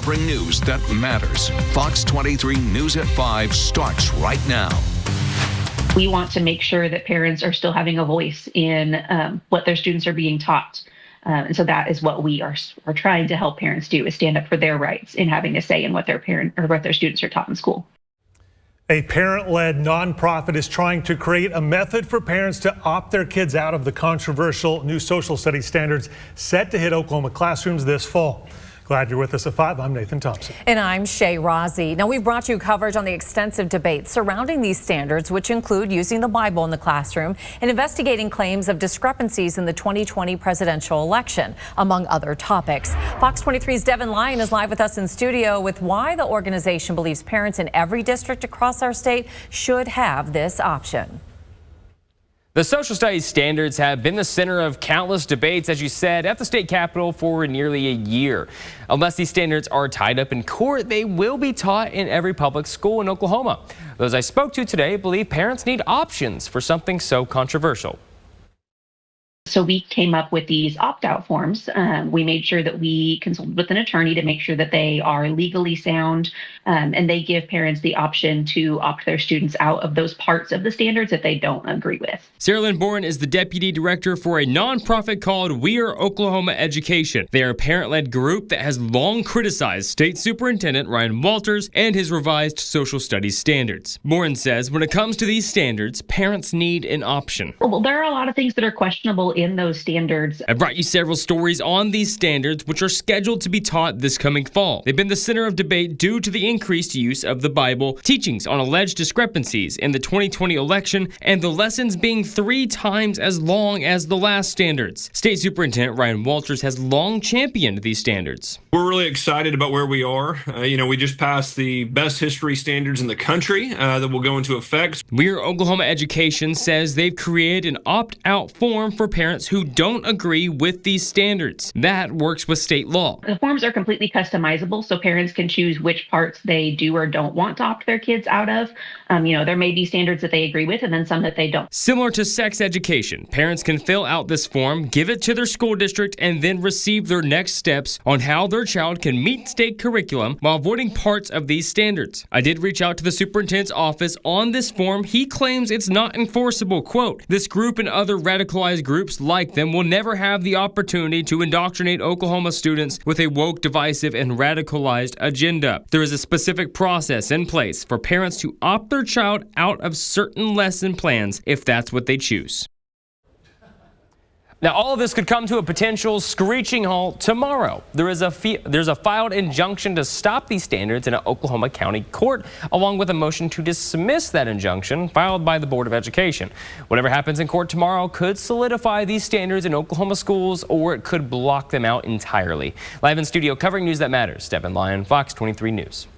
covering news that matters. Fox 23 News at 5 starts right now. We want to make sure that parents are still having a voice in what their students are being taught. And so that is what we are trying to help parents do, is stand up for their rights in having a say in what their students are taught in school. A parent-led nonprofit is trying to create a method for parents to opt their kids out of the controversial new social studies standards set to hit Oklahoma classrooms this fall. Glad you're with us at 5. I'm Nathan Thompson. And I'm Shay Rozzi. Now, we've brought you coverage on the extensive debate surrounding these standards, which include using the Bible in the classroom and investigating claims of discrepancies in the 2020 presidential election, among other topics. Fox 23's Devin Lyon is live with us in studio with why the organization believes parents in every district across our state should have this option. The social studies standards have been the center of countless debates, as you said, at the state capitol for nearly a year. Unless these standards are tied up in court, they will be taught in every public school in Oklahoma. Those I spoke to today believe parents need options for something so controversial. So we came up with these opt-out forms. We made sure that we consulted with an attorney to make sure that they are legally sound, and they give parents the option to opt their students out of those parts of the standards that they don't agree with. Sarah Lynn Boren is the deputy director for a nonprofit called We Are Oklahoma Education. They are a parent-led group that has long criticized State Superintendent Ryan Walters and his revised social studies standards. Boren says when it comes to these standards, parents need an option. Well, there are a lot of things that are questionable in those standards. I brought you several stories on these standards, which are scheduled to be taught this coming fall. They've been the center of debate due to the increased use of the Bible, teachings on alleged discrepancies in the 2020 election, and the lessons being 3 times as long as the last standards. State Superintendent Ryan Walters has long championed these standards. We're really excited about where we are. We just passed the best history standards in the country that will go into effect. We Are Oklahoma Education says they've created an opt-out form for parents who don't agree with these standards. That works with state law. The forms are completely customizable, so parents can choose which parts they do or don't want to opt their kids out of. There may be standards that they agree with and then some that they don't. Similar to sex education, parents can fill out this form, give it to their school district, and then receive their next steps on how their child can meet state curriculum while avoiding parts of these standards. I did reach out to the superintendent's office on this form. He claims it's not enforceable. Quote, this group and other radicalized groups like them will never have the opportunity to indoctrinate Oklahoma students with a woke, divisive, and radicalized agenda. There is a specific process in place for parents to opt their child out of certain lesson plans if that's what they choose. Now, all of this could come to a potential screeching halt tomorrow. There's a filed injunction to stop these standards in an Oklahoma County court, along with a motion to dismiss that injunction filed by the Board of Education. Whatever happens in court tomorrow could solidify these standards in Oklahoma schools, or it could block them out entirely. Live in studio covering news that matters, Devin Lyon, Fox 23 News.